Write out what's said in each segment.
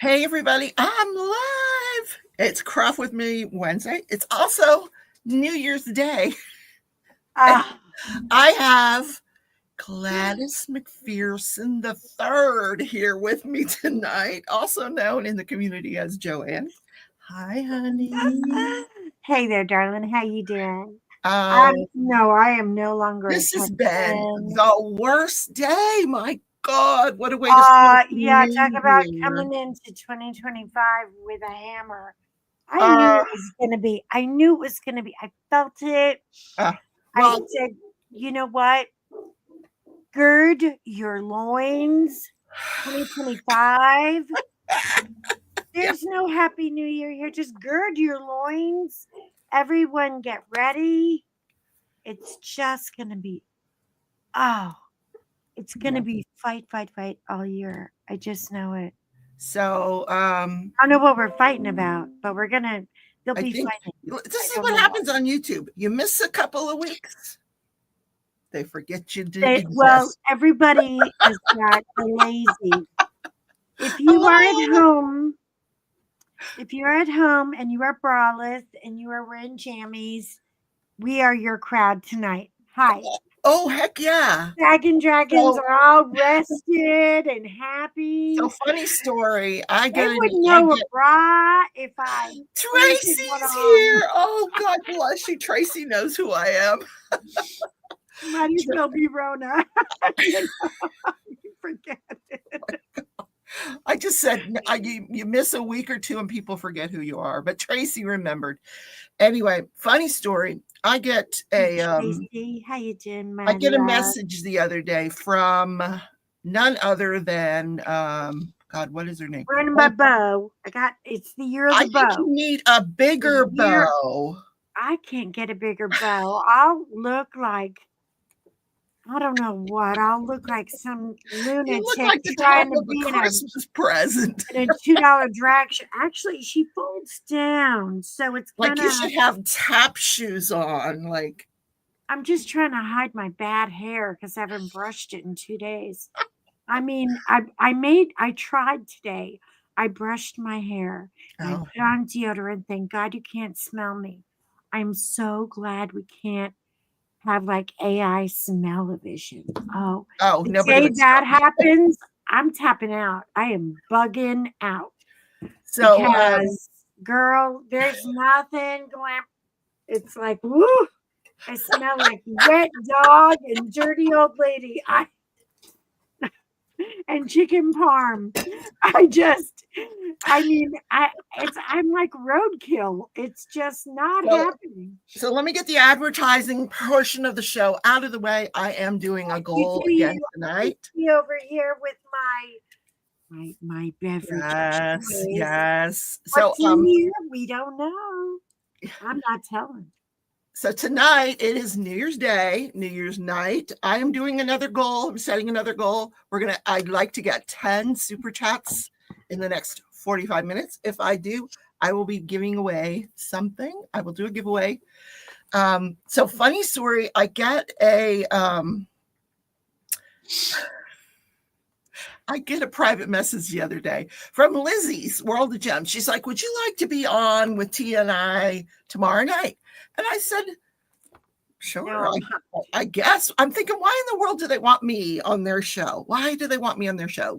Hey, everybody, I'm live. It's Craft with Me Wednesday. It's also New Year's Day. Ah, I have Gladys McPherson III here with me tonight, also known in the community as Joanne. Hi, honey. hey there, darling. How you doing? Oh, No, I am no longer a this has been 10. the worst day. My God, what a way to start the Yeah, talk new about year. coming into 2025 with a hammer. I knew Uh, it was going to be. I knew it was going to be. I felt it. I well, said, you know what? Gird your loins. 2025. yeah. There's no happy new year here. Just gird your loins. Everyone get ready. It's just going to be, oh, it's going to be fight, fight, fight all year. I just know it. So, I don't know what we're fighting about, but they'll I be think fighting. this I is don't what know what. happens on YouTube. You miss a couple of weeks, they forget you Well, exist. everybody is that lazy. If you are at Oh, home, if you're at home and you are braless and you are wearing jammies, we are your crowd tonight. Hi. oh, heck yeah. Dragon Dragons So, are all rested and happy. funny story. I They get an, wouldn't I know a get bra if I printed one Tracy's on. here. Oh, God bless you. Tracy knows who I am. Might as well be Rona. You forget it. I just said you miss a week or two and people forget who you are. But Tracy remembered. Anyway, funny story. I get a Tracy, how you doing, I my get a love? message the other day from none other than God, what is her name? Running my bow. It's the year of I the think you bow. need a bigger The year bow. I can't get a bigger bow. I'll look like I don't know what. I'll look like some You look lunatic like the top trying to of a be Christmas present. in a $2 drag show. Actually, she folds down, so it's Like kind you of. should have tap shoes on. Like, I'm just trying to hide my bad hair because I haven't brushed it in 2 days. I mean, I tried today. I brushed my hair and I oh, put on deodorant. Thank God you can't smell me. I'm so glad we can't have like AI smell-o-vision. Oh, oh, the nobody day would that smell. happens, I'm tapping out. I am bugging out So, because, girl, there's nothing going. It's like, woo, I smell like wet dog and dirty old lady. And chicken parm. I'm like roadkill. It's just not so, happening. so let me get the advertising portion of the show out of the way. I am doing a You goal do again you. I tonight. see over here with my beverage of Yes, choice. yes. What's in here? We don't know. I'm not telling. So tonight it is New Year's Day, New Year's night. I am doing another goal. I'm setting another goal. I'd like to get 10 super chats in the next 45 minutes. If I do, I will be giving away something. I will do a giveaway. So funny story, I get a private message the other day from Lizzie's World of Gems. She's like, would you like to be on with Tia and I tomorrow night? And I said, sure, No. I guess. I'm thinking, why in the world do they want me on their show? Why do they want me on their show?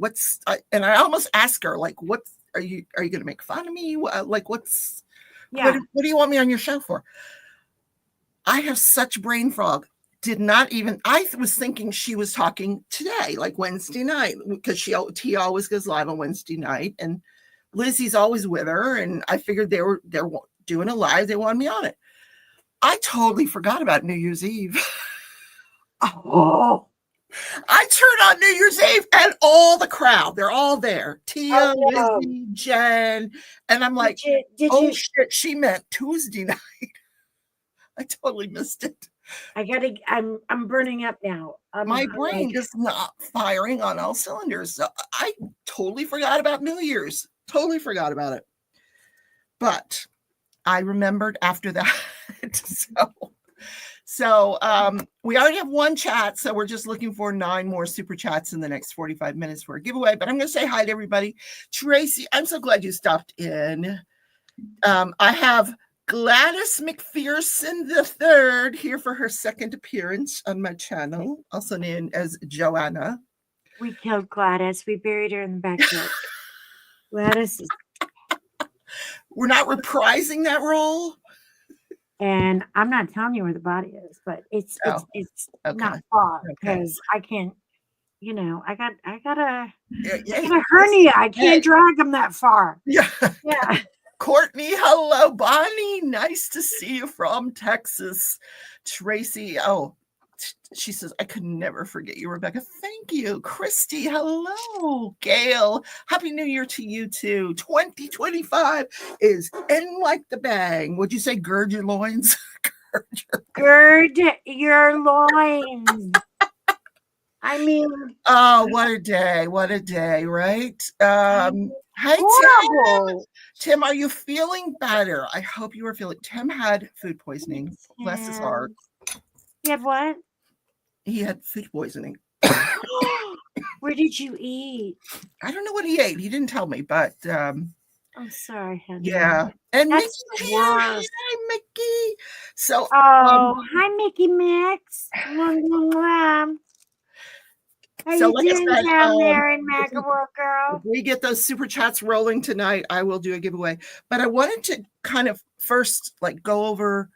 And I almost ask her, like, what are you going to make fun of me? Like, what do you want me on your show for? I have such brain fog. I was thinking she was talking today, like Wednesday night, because Tia always goes live on Wednesday night, and Lizzie's always with her, and I figured they're doing a live. They wanted me on it. I totally forgot about New Year's Eve. Oh. I turn on New Year's Eve and all the crowd, they're all there. Tia, Lizzie, Jen. And I'm like, shit, she meant Tuesday night. I totally missed it. I'm burning up now. My brain is not firing on all cylinders. So I totally forgot about New Year's. Totally forgot about it. But I remembered after that. So we already have one chat, so we're just looking for 9 more super chats in the next 45 minutes for a giveaway. But I'm going to say hi to everybody. Tracy, I'm so glad you stopped in. I have Gladys McPherson III here for her second appearance on my channel, also known as Joanna. We killed Gladys. We buried her in the backyard. Gladys is... We're not reprising that role. And I'm not telling you where the body is, but it's okay. Not far because I can't. I got a hernia. I can't drag them that far. Yeah. Yeah. Courtney, hello. Bonnie, nice to see you from Texas. Tracy, she says, I could never forget you, Rebecca. Thank you. Christy, hello. Gail, Happy New Year to you too. 2025 is in like the bang. Would you say gird your loins? Gird your loins. I mean, oh, what a day, right? Hey, Tim, are you feeling better? I hope you are feeling. Tim had food poisoning. Bless his heart. You have what? He had food poisoning. Where did you eat? I don't know what he ate. He didn't tell me, but I'm sorry, honey. Yeah. And that's Mickey, hi, Mickey. So hi, Mickey Mix. How you doing down there in Macworld, girl? If we get those super chats rolling tonight, I will do a giveaway. But I wanted to kind of first go over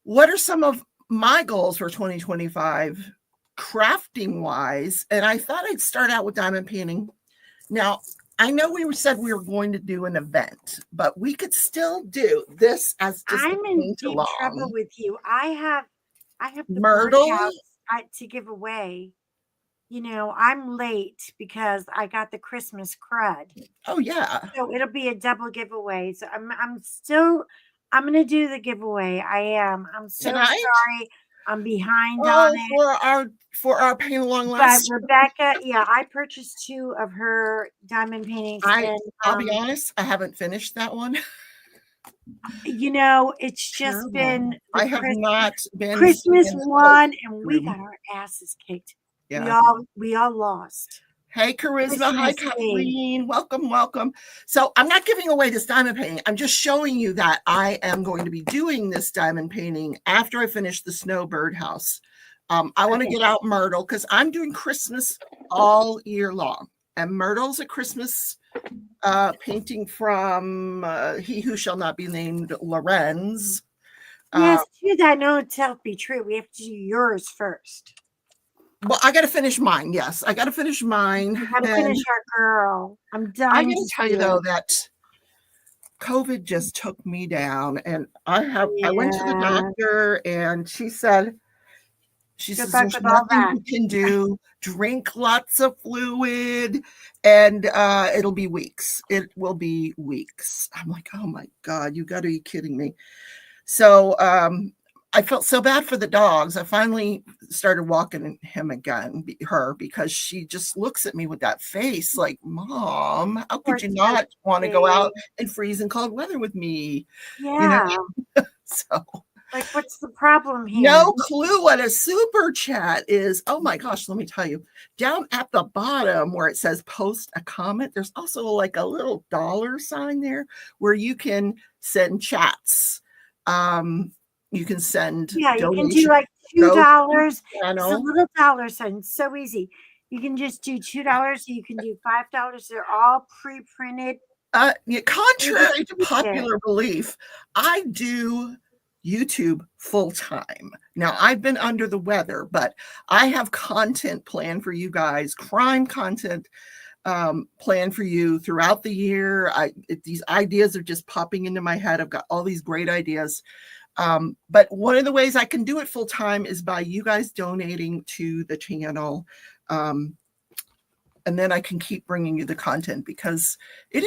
what are some of my goals for 2025 crafting wise. And I thought I'd start out with diamond painting. Now, I know we said we were going to do an event, but we could still do this as just I'm in deep trouble with you. I have the Myrtle to give away. I'm late because I got the Christmas crud. Oh yeah. So it'll be a double giveaway. So I'm gonna do the giveaway. I am. I'm so sorry. I'm behind on it. For our paint along last. But Rebecca, I purchased 2 of her diamond paintings. I'll be honest, I haven't finished that one. It's just been I have not been Christmas one, and we got our asses kicked. Yeah. We all lost. Hey, Charisma. Hi, Kathleen. Welcome. So I'm not giving away this diamond painting. I'm just showing you that I am going to be doing this diamond painting after I finish the snowbird house. I want to get out Myrtle because I'm doing Christmas all year long. And Myrtle's a Christmas painting from He Who Shall Not Be Named Lorenz. Yes, I know it's to be true. We have to do yours first. Well, I got to finish mine. Yes, I got to finish mine. I got to finish our girl. I'm done. I got to tell you though that COVID just took me down, and I went to the doctor, and she says there's nothing you can do. Drink lots of fluid, and it'll be weeks. It will be weeks. I'm like, oh my God, you got to be kidding me. So I felt so bad for the dogs. I finally started walking her, because she just looks at me with that face like, Mom, how could you not want to go out in freezing cold weather with me? Yeah. So what's the problem here? No clue what a super chat is. Oh my gosh, let me tell you. Down at the bottom where it says post a comment, there's also a little $sign there where you can send chats. You can send you can do $2. It's a little $sign. It's so easy. You can just do $2. You can do $5. They're all pre-printed. Contrary to popular belief, I do YouTube full time. Now, I've been under the weather, but I have content planned for you guys, crime content planned for you throughout the year. These ideas are just popping into my head. I've got all these great ideas. But one of the ways I can do it full time is by you guys donating to the channel. And then I can keep bringing you the content, because it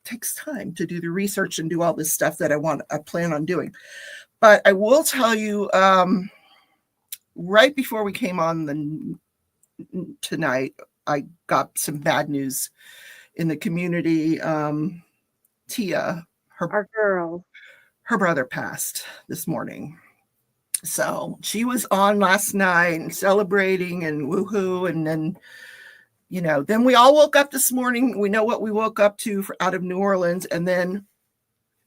takes time to do the research and do all this stuff that I plan on doing. But I will tell you, right before we came on tonight, I got some bad news in the community. Tia, our girl, her brother passed this morning. So she was on last night and celebrating and woohoo. And then, then we all woke up this morning. We know what we woke up to out of New Orleans. And then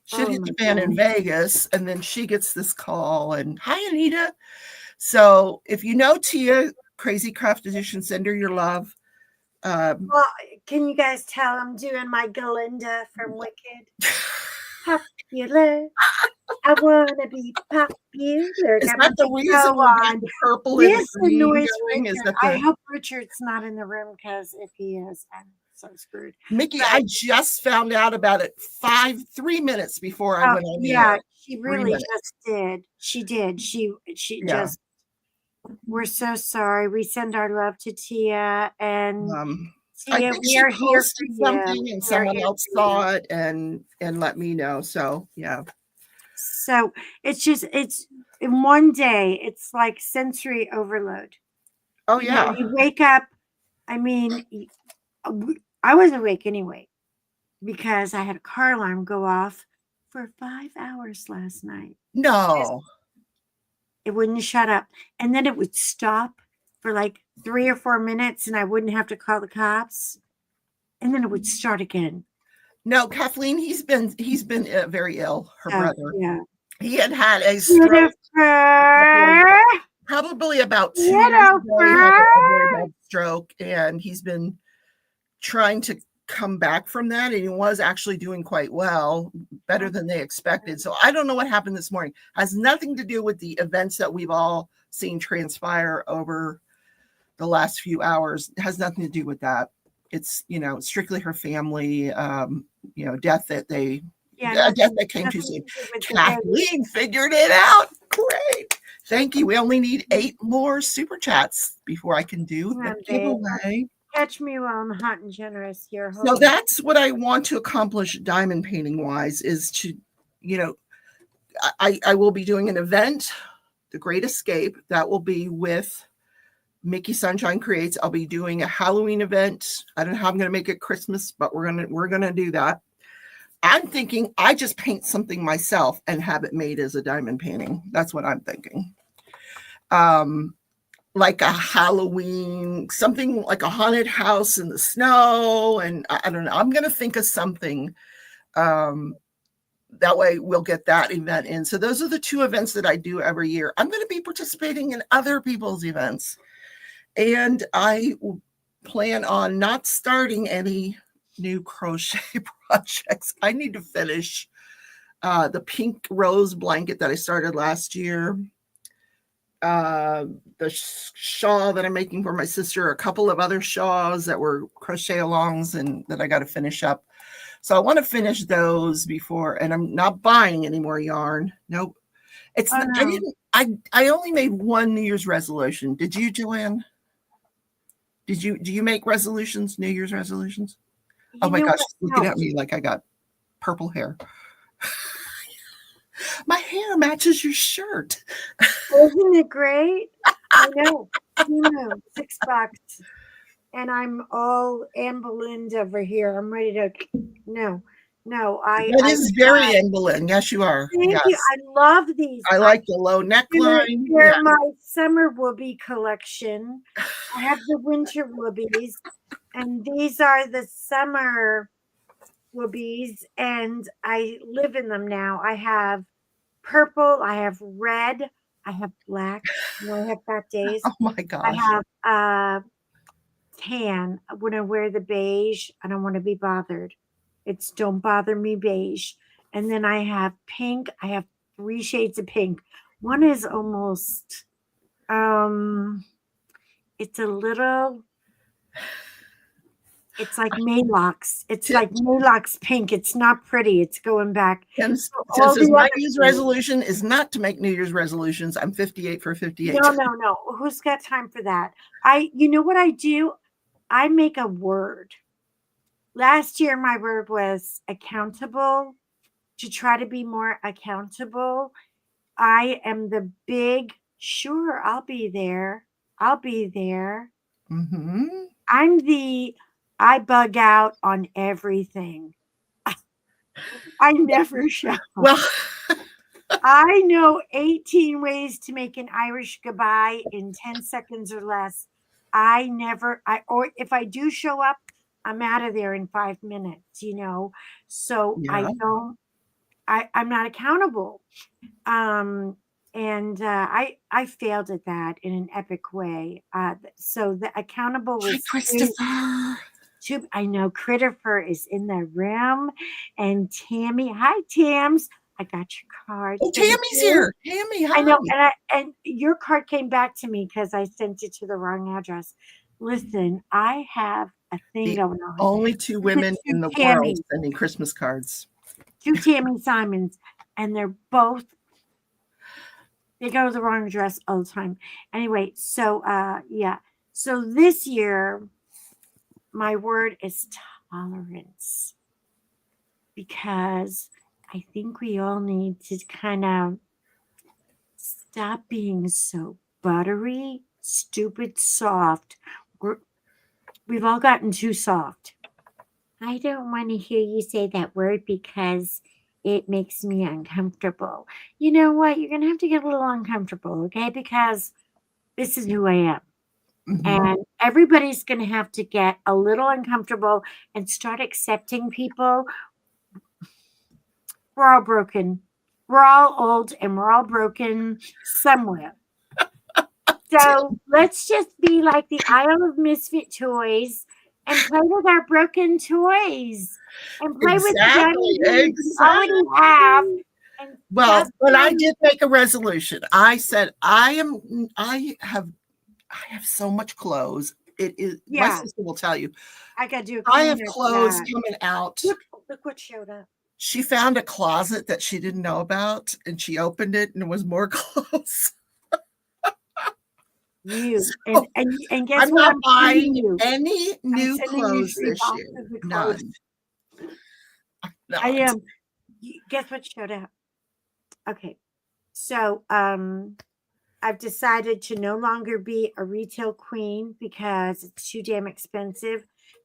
shit hit the fan in Vegas. And then she gets this call and, hi, Anita. So if you know Tia, Crazy Craft Edition, send her your love. Well, can you guys tell I'm doing my Galinda from Wicked? Popular. I want to be popular. Is that the reason why the purple and the green going? Is that I hope Richard's not in the room, because if he is, I'm so screwed. Mickey, I just found out about it 3 minutes before I went on the air. Yeah, she really just did. She did. She just. We're so sorry. We send our love to Tia, and I think we are here for something, and someone else saw it and let me know. So yeah. So it's in one day, it's like sensory overload. Oh yeah. You wake up. I mean, I wasn't awake anyway, because I had a car alarm go off for 5 hours last night. No. It wouldn't shut up. And then it would stop for like 3 or 4 minutes, and I wouldn't have to call the cops. And then it would start again. No, Kathleen, he's been very ill, her brother. Yeah. He had a stroke. Probably about 2 years ago, he had a very bad stroke, and he's been trying to come back from that, and he was actually doing quite well, better than they expected. So I don't know what happened this morning. Has nothing to do with the events that we've all seen transpire over the last few hours. It has nothing to do with that. It's strictly her family death that came too soon. Kathleen figured it out. Great. Thank you. We only need 8 more super chats before I can do the giveaway. Catch me while I'm hot and generous here. So that's what I want to accomplish diamond painting wise, is to, I will be doing an event, The Great Escape, that will be with Mickey Sunshine Creates. I'll be doing a Halloween event. I don't know how I'm going to make it Christmas, but we're going to do that. I'm thinking I just paint something myself and have it made as a diamond painting. That's what I'm thinking. Like a Halloween, something like a haunted house in the snow. And I don't know, I'm going to think of something. That way we'll get that event in. So those are the 2 events that I do every year. I'm going to be participating in other people's events. And I plan on not starting any new crochet projects. I need to finish the pink rose blanket that I started last year. The shawl that I'm making for my sister, a couple of other shawls that were crochet alongs and that I got to finish up. So I want to finish those before, and I'm not buying any more yarn. Nope. It's not, I only made one New Year's resolution. Did you, Joanne? Do you make resolutions, New Year's resolutions? Oh my gosh, looking at me like I got purple hair. My hair matches your shirt. Isn't it great? I know. $6, and I'm all Anne Boleyn over here. I'm ready to. No. That is very Anne Boleyn. Yes, you are. Thank you. I love these. I like the low neckline. They're my summer whoopie collection. I have the winter whoopies, and these are the summer whoopies, and I live in them now. I have purple, I have red, I have black. I have fat days. Oh my gosh. I have tan. When I wear the beige, I don't want to be bothered. It's don't bother me beige. And then I have pink. I have 3 shades of pink. One is almost it's a little, it's like Maylocks. It's like Maylocks pink. It's not pretty. It's going back. And says my New Year's resolution is not to make New Year's resolutions. I'm 58 for 58. No. Who's got time for that? You know what I do? I make a word. Last year, my word was accountable. To try to be more accountable, I am the big, sure, I'll be there. I'll be there. Mm-hmm. I bug out on everything. I never show. Well, I know 18 ways to make an Irish goodbye in 10 seconds or less. Or if I do show up, I'm out of there in 5 minutes, So I Yeah. don't, I'm not accountable. Um, and I failed at that in an epic way. So the accountable Hi, was Christopher. I know Christopher is in the room, and Tammy. Hi, Tams. I got your card. Oh, Thank Tammy's you. here. Tammy, I hi. know, and your card came back to me because I sent it to the wrong address. Listen, I have a thing The going on. only two women in the world Tammy, sending Christmas cards. two Tammy Simons, and they go to the wrong address all the time. Anyway, so yeah. So this year, my word is tolerance, because I think we all need to kind of stop being so buttery, stupid, soft. We've all gotten too soft. I don't want to hear you say that word because it makes me uncomfortable. You know what? You're going to have to get a little uncomfortable, okay? Because this is who I am. Mm-hmm. And everybody's going to have to get a little uncomfortable and start accepting people. We're all broken. We're all old and we're all broken somewhere. So let's just be like the Isle of Misfit Toys and play with our broken toys and play with the Exactly. diamond things we already have. Exactly. And Well, stop but I being- did make a resolution. I said I have so much clothes. It is my yeah, sister will tell you. I got to do a I have cleanup for clothes that. coming out. Look what showed up. She found a closet that she didn't know about and she opened it and it was more clothes. You So and guess I'm what? not I'm sending buying you. any I'm new sending you clothes 3 this year. boxes of clothes. None. I Not. am. Guess what showed up? Okay, so I've decided to no longer be a retail queen because it's too damn expensive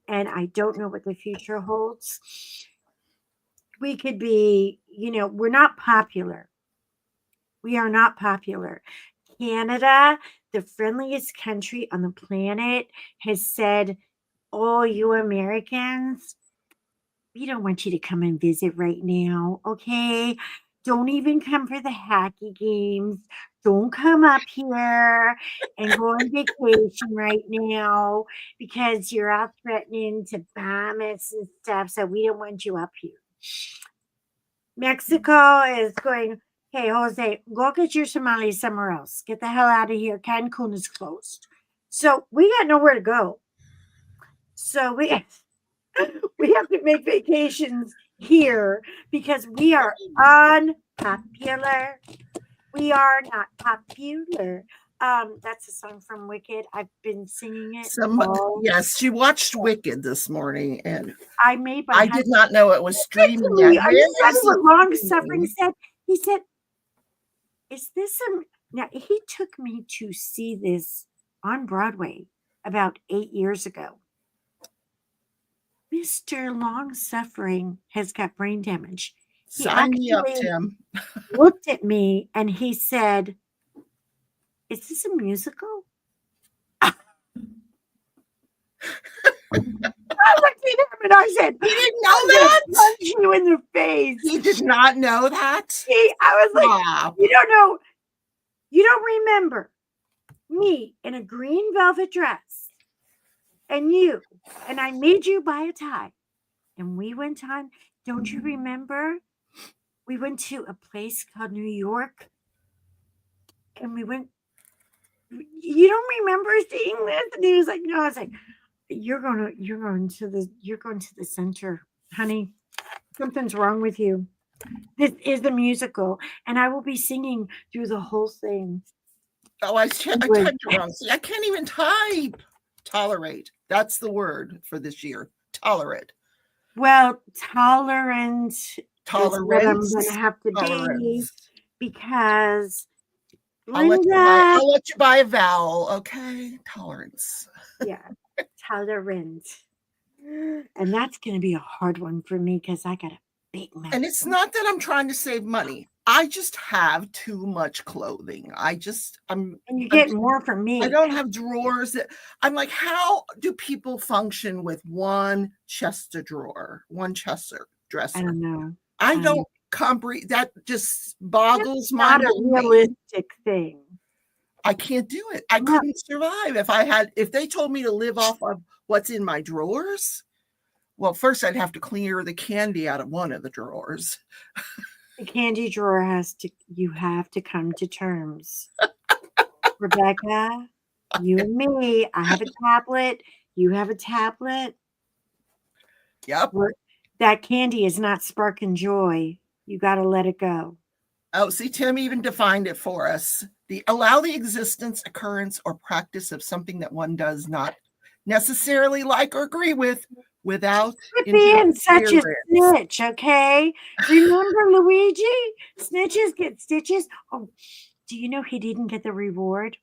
and I don't know what the future holds. We could be, we're not popular. We are not popular. Canada, the friendliest country on the planet, has said, "Oh, you Americans, we don't want you to come and visit right now, okay? Don't even come for the hacky games. Don't come up here and go on vacation right now because you're out threatening to bomb us and stuff. So we don't want you up here." Mexico is going, "Hey, Jose, go get your Somalis somewhere else. Get the hell out of here. Cancun is closed." So we got nowhere to go. So we have to make vacations here because we are unpopular. We are not popular. That's a song from Wicked. I've been singing it all. Yes, she watched Wicked this morning and I made my I did not know it was streaming to yet. me. Are you Where ready is what it long suffering streaming? said? He said, "Is this a?" Now he took me to see this on Broadway about 8 years ago. Mr. Long Suffering has got brain damage. He Sign me up, actually Tim. looked at me and he said, "Is this a musical?" I looked at him and I said, He didn't know "I'm gonna that? punch you in the face." He did not know that? I was like, Stop. "You don't know, you don't remember me in a green velvet dress and I made you buy a tie. And we went on, don't you remember? We went to a place called New York and we went, you don't remember seeing this?" And he was like, "No." I was like, you're going to the center, honey. Something's wrong with you. This is the musical, and I will be singing through the whole thing. Oh, I typed it wrong. See, I can't even type. Tolerate. That's the word for this year. Tolerate. Well, tolerant is what I'm Tolerance. going to have to be Tolerance. because I'll let Linda, you buy a vowel, okay? Tolerance. yeah, tolerant. And that's going to be a hard one for me because I got a big mouth. And it's not that I'm trying to save money. I just have too much clothing. And you get more from me. I don't have drawers that I'm like, how do people function with one chest of drawer, one dresser? I don't know. I don't comprehend. That just boggles my mind. Not a realistic thing. I can't do it. I couldn't survive if they told me to live off of what's in my drawers. Well, first I'd have to clear the candy out of one of the drawers. The candy drawer you have to come to terms. Rebecca, you and me, I have a tablet. You have a tablet. Yep. That candy is not sparking joy. You got to let it go. Oh, see, Tim even defined it for us. Allow the existence, occurrence, or practice of something that one does not necessarily like or agree with without being such a snitch, okay? Remember Luigi? Snitches get stitches. Oh, do you know he didn't get the reward?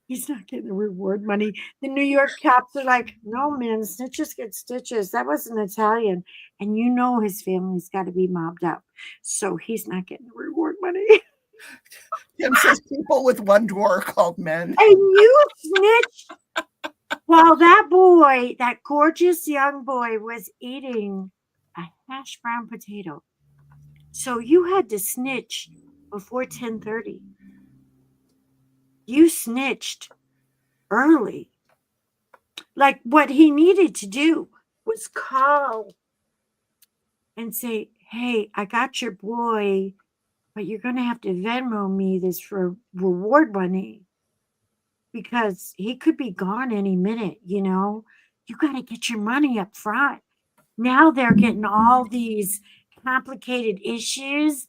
He's not getting the reward money. The New York cops are like, no, man, snitches get stitches. That wasn't Italian. And you know his family's got to be mobbed up. So he's not getting the reward money. Tim says people with one drawer called men. And you snitched while that gorgeous young boy was eating a hash brown potato. So you had to snitch before 10:30. You snitched early. Like what he needed to do was call and say, hey, I got your boy, but you're going to have to Venmo me this reward money because he could be gone any minute, you know? You got to get your money up front. Now they're getting all these complicated issues.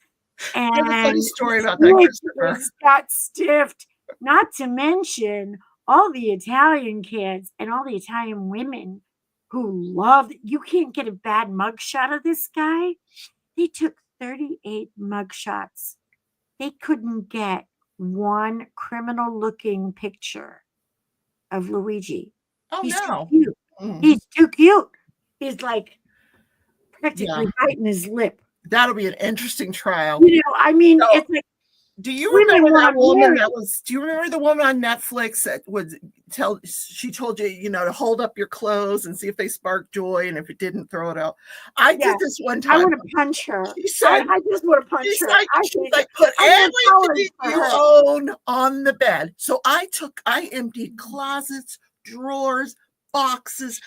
And I have a funny story about that, Christopher. Got stiffed. Not to mention all the Italian kids and all the Italian women who love. You can't get a bad mugshot of this guy. They took 38 mugshots. They couldn't get one criminal-looking picture of Luigi. Oh, He's no. too cute. Mm-hmm. He's too cute. He's like practically biting his lip. That'll be an interesting trial. You know, I mean, it's like. Do you remember that woman do you remember the woman on Netflix that she told you, you know, to hold up your clothes and see if they spark joy, and if it didn't, throw it out? I did this one time. I want to punch her. She said, I just want to punch her. She's like, put everything you own on the bed. So I emptied closets, drawers, boxes.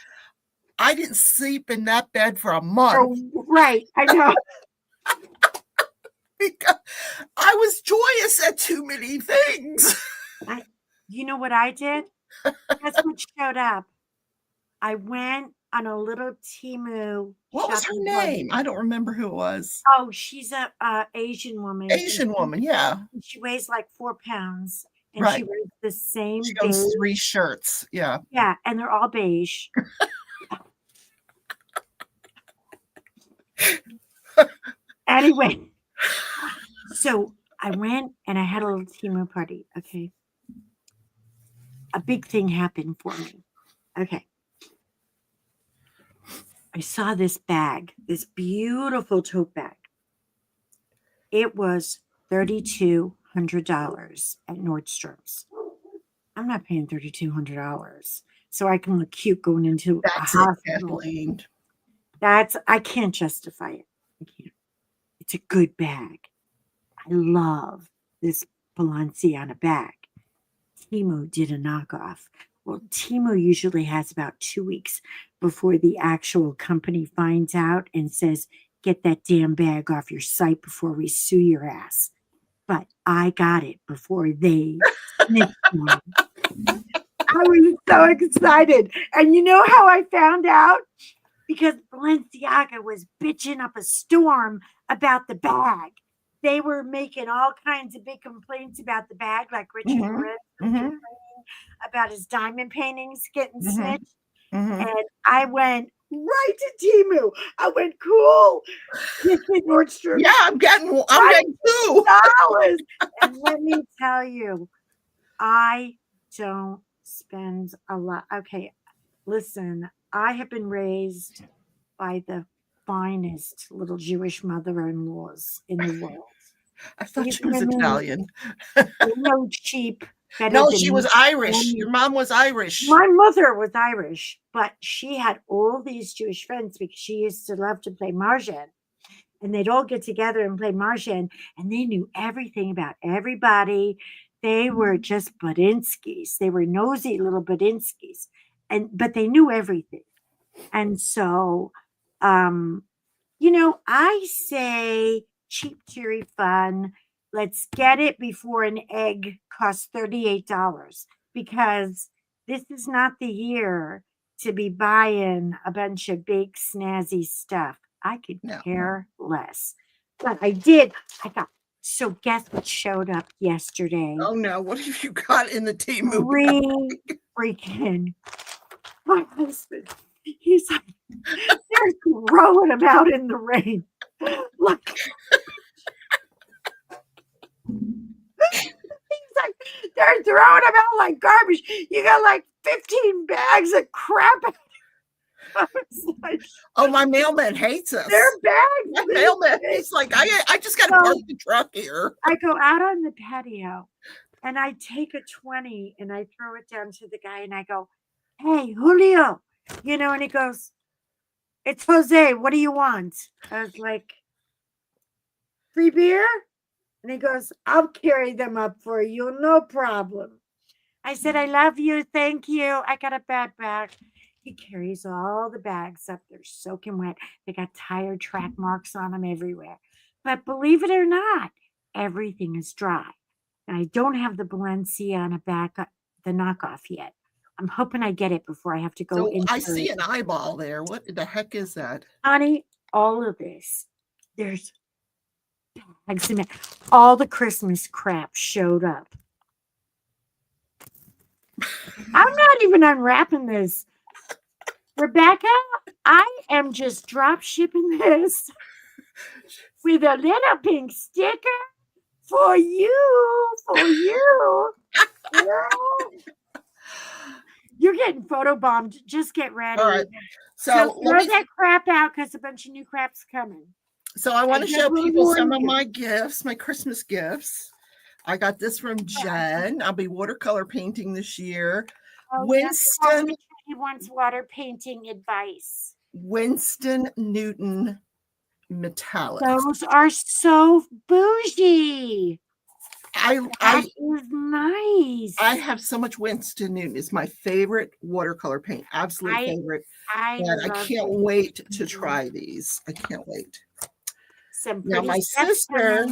I didn't sleep in that bed for a month. Oh, right. I know. Because I was joyous at too many things. You know what I did? Guess what showed up? I went on a little Temu. What was her name? I don't remember who it was. Oh, she's a Asian woman. Asian woman, yeah. She weighs like 4 pounds. And she wears the same. She owns 3 shirts. Yeah. Yeah, and they're all beige. Anyway. So I went and I had a little Temu party. Okay. A big thing happened for me. Okay. I saw this bag, this beautiful tote bag. It was $3,200 at Nordstrom's. I'm not paying $3,200 so I can look cute going into a hospital. I can't justify it. I can't. It's a good bag. I love this Balenciaga bag. Temu did a knockoff. Well, Temu usually has about 2 weeks before the actual company finds out and says, get that damn bag off your site before we sue your ass. But I got it before they snitched on me. I was so excited. And you know how I found out? Because Balenciaga was bitching up a storm about the bag. They were making all kinds of big complaints about the bag, like Richard Lorenzo complaining about his diamond paintings getting snitched. And I went right to Temu. I went, cool. Nordstrom. Yeah, I'm getting $2. And let me tell you, I don't spend a lot. Okay, listen, I have been raised by the finest little Jewish mother-in-laws in the world. I thought You she was know what I mean? Italian. No cheap, better No, she was than Irish. Your mom was Irish. my mother was Irish, but she had all these Jewish friends because she used to love to play mahjong. And they'd all get together and play mahjong, and they knew everything about everybody. They were just Budinskis. They were nosy little Budinskis, but they knew everything. And so, um, I say cheap, cheery fun. Let's get it before an egg costs $38 because this is not the year to be buying a bunch of big, snazzy stuff. I could No. care less. But I did. I got, so guess what showed up yesterday? Oh no, what have you got in the Temu? Freaking my husband. He's like, they're throwing them out in the rain. Look. He's like, they're throwing them out like garbage. You got like 15 bags of crap. Like, oh, my mailman hates us. They're bags. My mailman, he's like, I just got to park the truck here. I go out on the patio and I take a 20 and I throw it down to the guy and I go, hey, Julio, and he goes, it's Jose. What do you want? I was like, free beer? And he goes, I'll carry them up for you. No problem. I said, I love you. Thank you. I got a bad bag. He carries all the bags up. They're soaking wet. They got tire track marks on them everywhere. But believe it or not, everything is dry. And I don't have the Balenciaga back, the knockoff yet. I'm hoping I get it before I have to go. So I see an eyeball there. What the heck is that? Honey, all of this. There's bags in it. All the Christmas crap showed up. I'm not even unwrapping this. Rebecca, I am just drop shipping this with a little pink sticker for you. You're getting photobombed. Just get ready. All right. So throw that crap out because a bunch of new crap's coming. So I want to show people some of my gifts, my Christmas gifts. I got this from Jen. I'll be watercolor painting this year. Oh, Winston. He wants water painting advice. Winston Newton metallics. Those are so bougie. That is nice. I have so much Winston Newton. It's my favorite watercolor paint. Absolute favorite. I can't wait to try these. I can't wait. Now my sister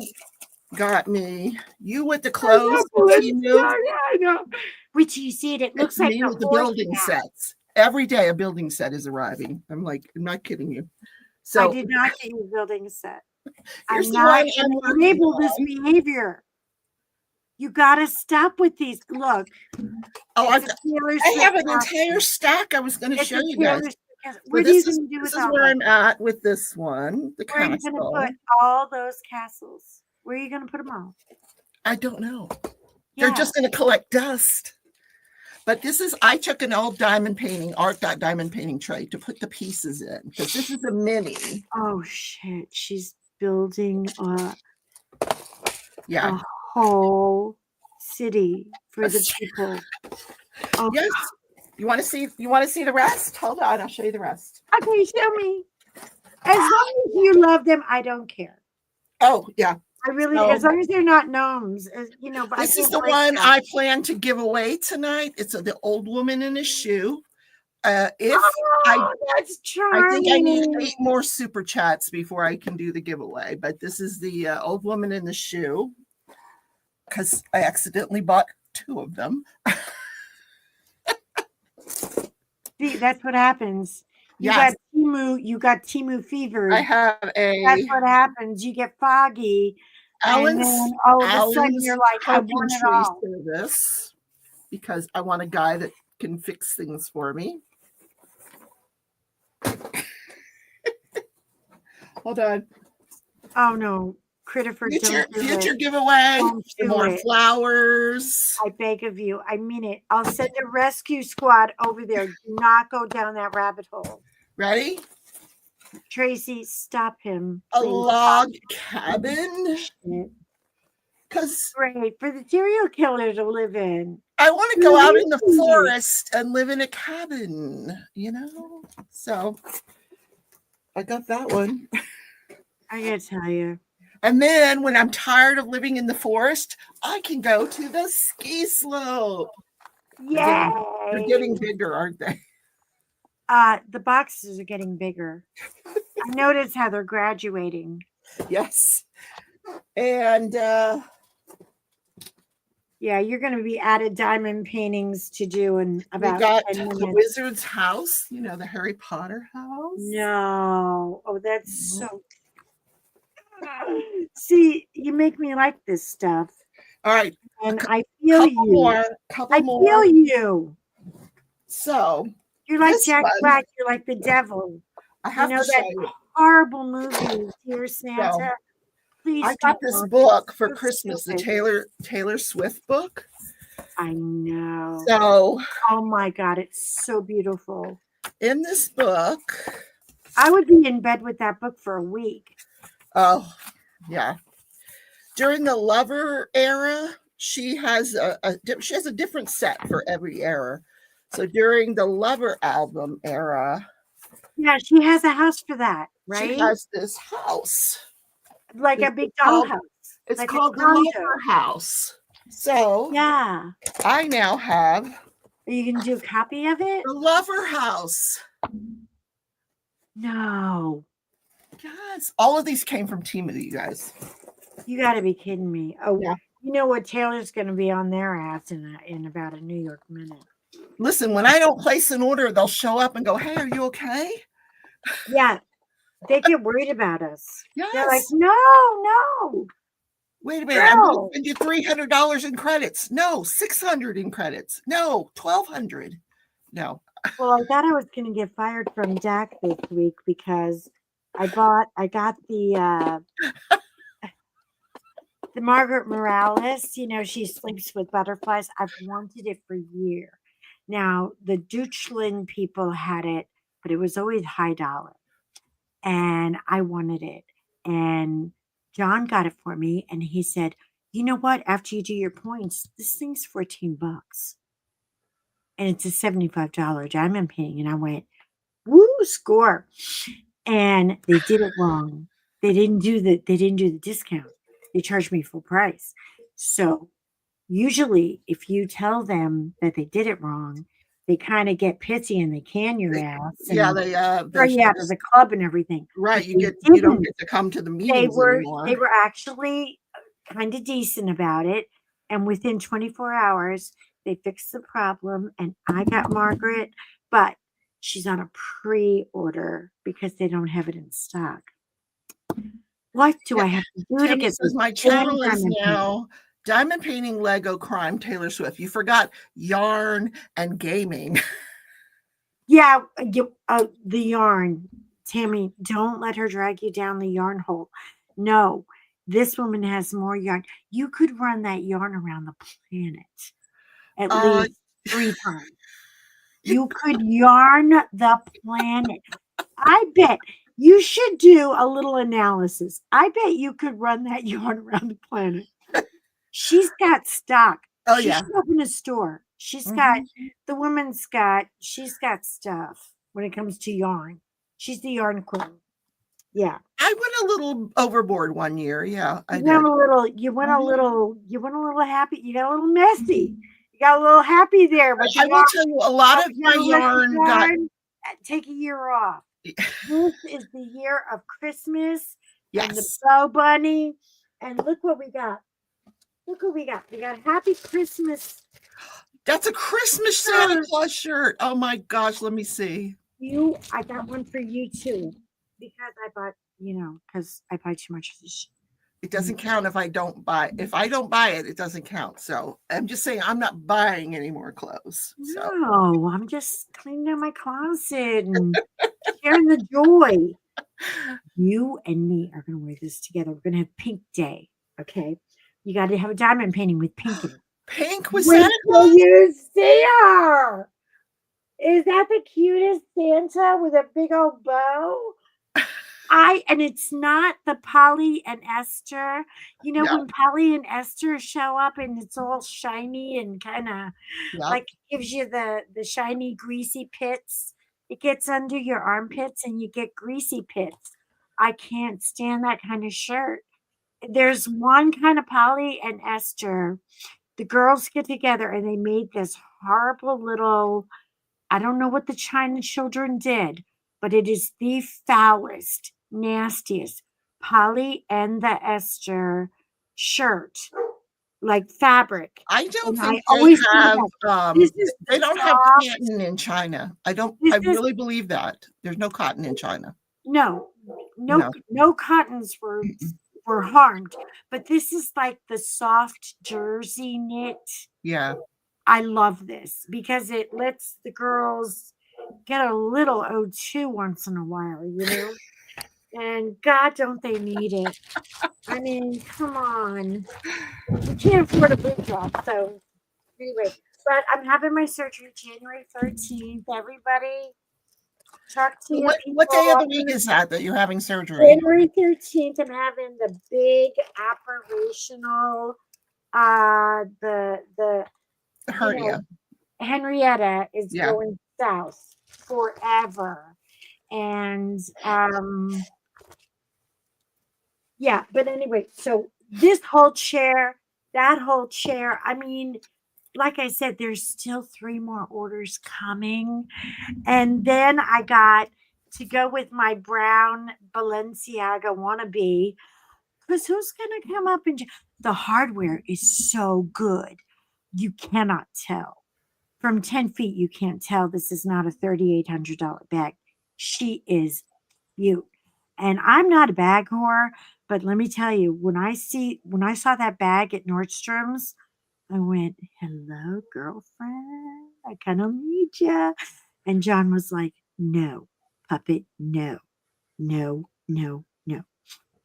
got me you with the clothes. Yeah, I know. Wait till you see it. It looks like me with the building sets. Every day a building set is arriving. I'm not kidding you. So I did not get you a building set. I'm not enable this behavior. You gotta stop with these. Look. Oh, I have an entire stack I was going to show you guys. What are you going to do with this? Is where I'm at with this one. The where are you going to put all those castles? Where are you going to put them all? I don't know. Yeah. They're just going to collect dust. But I took an old diamond painting, ARTDOT diamond painting tray to put the pieces in because this is a mini. Oh shit! She's building a whole city for the people. Oh yes. You want to see the rest? Hold on, I'll show you the rest. Okay, show me. As long as you love them, I don't care. Oh yeah. I really, as long as they're not gnomes, But this is the one I plan to give away tonight. It's the old woman in a shoe. That's charming. I think I need 8 more super chats before I can do the giveaway. But this is the old woman in the shoe because I accidentally bought 2 of them. See, that's what happens. You got Temu fever. I have That's what happens. You get foggy. And then all of a sudden you're like, I want it all. Service because I want a guy that can fix things for me. Hold on. Oh no. Future giveaway. More flowers. I beg of you. I mean it. I'll send a rescue squad over there. Do not go down that rabbit hole. Ready? Tracy, stop him. A log cabin. because Great for the serial killer to live in. I want to go out in the forest and live in a cabin, So I got that one. I gotta tell you. And then when I'm tired of living in the forest, I can go to the ski slope. Yay! They're getting bigger, aren't they? The boxes are getting bigger. I noticed how they're graduating. Yes. And yeah, you're going to be added diamond paintings to do in about we got 10 minutes. The wizard's house, the Harry Potter house. No. Oh, that's so. See, you make me like this stuff. All right. And I feel you. Couple more. I feel you. So you're like Jack Black. You're like the devil. I have to show you. Horrible movie, Dear Santa. So, please. I got this book for Christmas, the Taylor Swift book. I know. So, oh my God, it's so beautiful. In this book, I would be in bed with that book for a week. Oh, yeah. During the Lover era, she has a different set for every era. So during the Lover album era, yeah, she has a house for that, right? She has this house, like a big dollhouse. It's like called the Lover House. So yeah, I now have. You can do a copy of it. The Lover House. No. Yes, all of these came from Temu, you guys. You got to be kidding me. Oh, yeah. You know what? Taylor's going to be on their ass in about a New York minute. Listen, when I don't place an order, they'll show up and go, "Hey, are you okay?" Yeah, they get worried about us. Yes. They're like, no. Wait a minute, I'm going to send you $300 in credits. No, $600 in credits. No, $1,200. No. Well, I thought I was going to get fired from DAC this week because I got the Margaret Morales. She sleeps with butterflies. I've wanted it for years. Now, the Deutschland people had it, but it was always high dollar. And I wanted it. And John got it for me. And he said, you know what? After you do your points, this thing's $14. And it's a $75 diamond painting. And I went, woo, score. And they did it wrong. They didn't do the discount. They charged me full price. So usually if you tell them that they did it wrong, they kind of get pissy and they can your ass. Yeah, they throw you out of the club and everything. Right. You don't get to come to the meetings anymore. They were actually kind of decent about it. And within 24 hours, they fixed the problem. And I got Margaret, but she's on a pre-order because they don't have it in stock. What do I have to do to get this? My channel is now Diamond Painting, Lego, Crime, Taylor Swift. You forgot yarn and gaming. Yeah, the yarn. Tammy, don't let her drag you down the yarn hole. No, this woman has more yarn. You could run that yarn around the planet at least 3 times. You could yarn the planet. I bet you should do a little analysis. I bet you could run that yarn around the planet. She's got stock. Oh, she yeah. should open a store. She's got, the woman's got, she's got stuff when it comes to yarn. She's the yarn queen. Yeah. I went a little overboard one year. Yeah. You went a little happy. You got a little messy. You got a little happy there. But I will tell you, a lot of my yarn got. Take a year off. This is the year of Christmas. Yes. And the bow bunny. And look what we got. Look what we got. We got Happy Christmas. That's a Christmas Santa Claus shirt. Oh my gosh. Let me see. I got one for you too. Because I bought, because I buy too much of this. It doesn't count if I don't buy. If I don't buy it, it doesn't count. So I'm just saying I'm not buying any more clothes. So. No, I'm just cleaning out my closet and sharing the joy. You and me are going to wear this together. We're going to have pink day. Okay. You got to have a diamond painting with pink in it. Pink with Santa Claus? Will you see her? Is that the cutest Santa with a big old bow? And it's not the Polly and Esther. You know, Yeah, when Polly and Esther show up and it's all shiny and kind of yeah. like gives you the shiny, greasy pits. It gets under your armpits and you get greasy pits. I can't stand that kind of shirt. There's one kind of Polly and Esther. The girls get together and they made this horrible little, I don't know what the China children did, but it is the foulest, nastiest Polly and the Esther shirt, like fabric. I don't And I think they always think have, about this is they the don't have soft, cotton in China. this I is really believe that. There's no cotton in China. no, No. no cottons Mm-mm. were harmed, but this is like the soft jersey knit. Yeah. I love this because it lets the girls get a little O2 once in a while, you know? And God, don't they need it? I mean, come on. We can't afford a big drop. So, anyway, but I'm having my surgery January 13th. Everybody, talk to your What day of people. the week is that you're having surgery? January 13th, I'm having the big operational, the, The you know, hernia. Henrietta is Yeah. going south forever. And yeah, but anyway, so this whole chair, that whole chair, I mean, like I said, there's still 3 more orders coming. And then I got to go with my brown Balenciaga wannabe. Because who's going to come up and the hardware is so good. You cannot tell. From 10 feet, you can't tell this is not a $3,800 bag. She is cute. And I'm not a bag whore, but let me tell you, when I saw that bag at Nordstrom's, I went, "Hello, girlfriend. I kind of need you." And John was like, "No, puppet, no, no, no, no.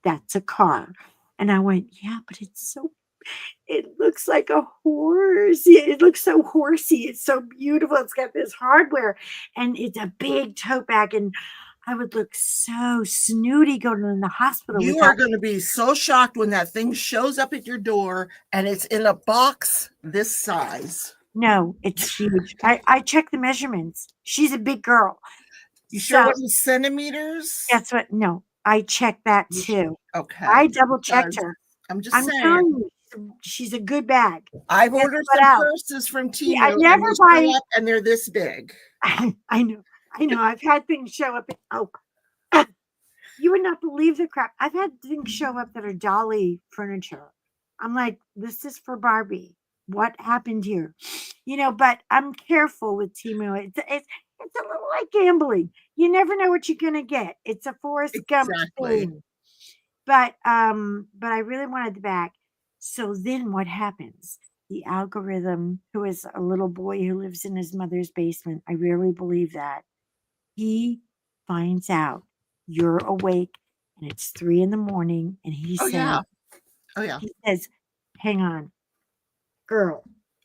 That's a car." And I went, "Yeah, but it looks like a horse. Yeah, it looks so horsey. It's so beautiful. It's got this hardware and it's a big tote bag. And I would look so snooty going in the hospital You are without. going to be so shocked when that thing shows up at your door and it's in a box this size. No, it's huge. I checked the measurements. She's a big girl. You sure So it wasn't centimeters? that's what, no, I checked that too. I Okay. double checked Because her. I'm just I'm saying, telling you, she's a good bag. I've Guess ordered what some else? purses from See, I Temu and never they buy. show up and they're this big. I know. I've had things show up. Oh, you would not believe the crap. I've had things show up that are Dolly furniture. I'm like, this is for Barbie. What happened here? But I'm careful with Timu. It's a little like gambling. You never know what you're gonna get. It's a Forrest Gump Exactly. thing. But I really wanted the bag. So then what happens? The algorithm, who is a little boy who lives in his mother's basement, I really believe that. He finds out you're awake and it's 3 in the morning, and he Oh says, yeah. Oh yeah. "Hang on, girl,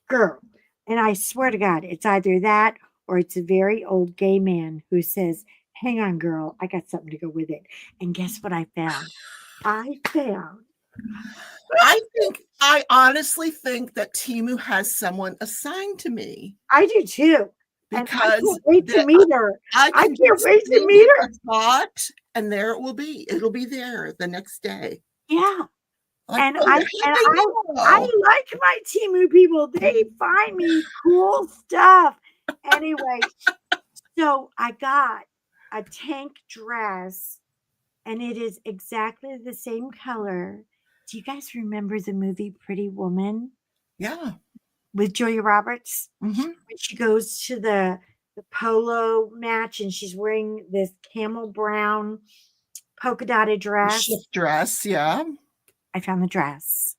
girl." And I swear to God, it's either that or it's a very old gay man who says, "Hang on, girl, I got something to go with it." And guess what I found? I found I honestly think that Timu has someone assigned to me I do too. And I because can't wait to meet her. I I can can't just wait to leave meet her. a thought and there it will be. It'll be there the next day. Yeah. Like, And oh, I how'd and they I know? like my Timu people. They find me cool stuff. Anyway, so I got a tank dress and it is exactly the same color. Do you guys remember the movie Pretty Woman Yeah. with Julia Roberts? Mm-hmm. When she goes to the polo match and she's wearing this camel brown polka dotted dress. Shift dress, yeah. I found the dress.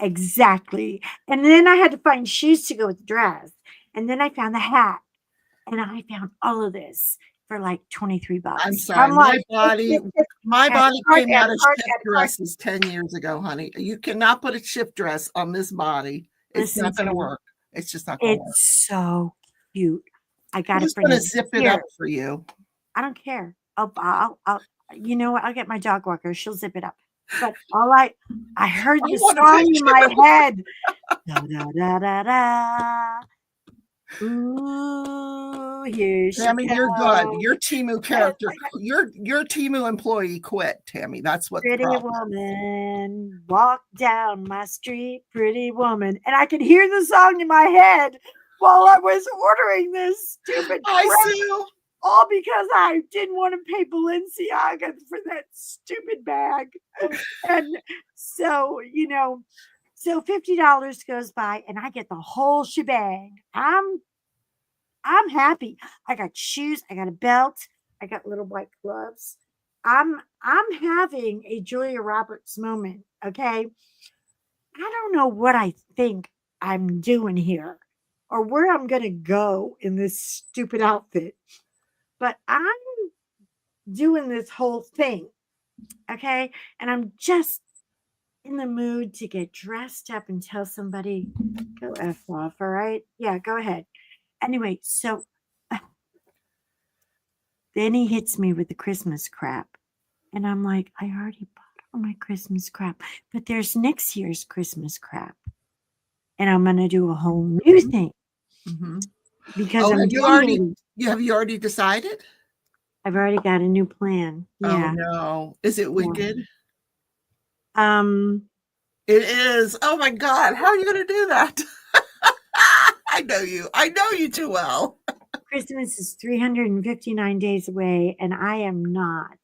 Exactly. And then I had to find shoes to go with the dress. And then I found the hat. And I found all of this for like I'm $23. sorry. I'm like, My at body heart, came at out of heart, shift at heart. dresses 10 years ago, honey. You cannot put a shift dress on this body. It's Listen not to going to me. work. It's just not going to work. It's so cute. I got it Who's for going to him. zip it up Here, for you? I don't care. I'll You know what? I'll get my dog walker. She'll zip it up. But I heard I the want a song in my picture. head. Da da da da da. Ooh, here she Tammy, you're good. comes. Your Timu character, your Timu employee quit, Tammy. That's what the Pretty problem. woman, walk down my street, pretty woman. And I could hear the song in my head while I was ordering this stupid Hi, crap. Sue. All because I didn't want to pay Balenciaga for that stupid bag. And so, so $50 goes by and I get the whole shebang. I'm happy. I got shoes, I got a belt, I got little white gloves. I'm having a Julia Roberts moment, okay? I don't know what I think I'm doing here or where I'm going to go in this stupid outfit. But I'm doing this whole thing, okay? And I'm just in the mood to get dressed up and tell somebody, go F off, all right? Yeah, go ahead. Anyway, so then he hits me with the Christmas crap. And I'm like, I already bought all my Christmas crap, but there's next year's Christmas crap. And I'm going to do a whole new thing because I'm have you already decided? I've already got a new plan. Yeah. Oh no. Is it wicked? Yeah. It is. Oh my God. How are you going to do that? I know you. I know you too well. Christmas is 359 days away, and I am not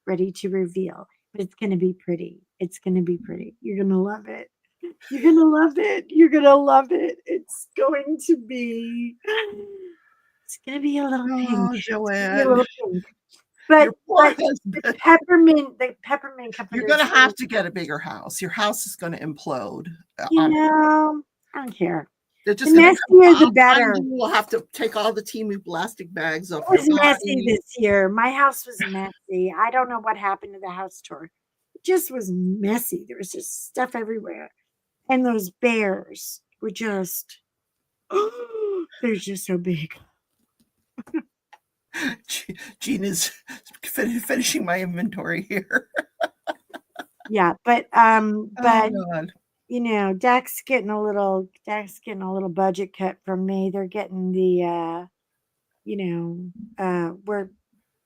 ready to reveal, but it's going to be pretty. It's going to be pretty. You're going to love it. You're going to love it. You're going to love it. It's going to be a little pink. Oh, Joanne. A little pink. But the peppermint company. You're going to have to get a bigger house. Your house is going to implode. I don't care. The messier, the better. We'll have to take all the Timu plastic bags off. It was messy this year. My house was messy. I don't know what happened to the house tour. It just was messy. There was just stuff everywhere. And those bears were just, they're just so big. Jean is finishing my inventory here. Yeah, but Dak's getting a little budget cut from me. They're getting the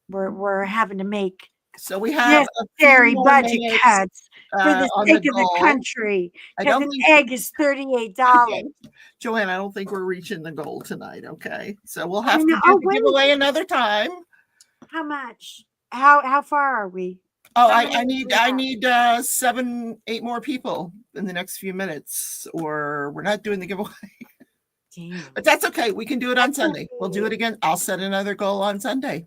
we're having to make we have necessary budget cuts for the sake of the country because an egg is $38. Joanne, I don't think we're reaching the goal tonight. Okay, so we'll have to do the giveaway another time. How much? How far are we? Oh, I need 7-8 more people in the next few minutes, or we're not doing the giveaway. Damn. But that's okay. We can do it on Sunday. We'll do it again. I'll set another goal on Sunday.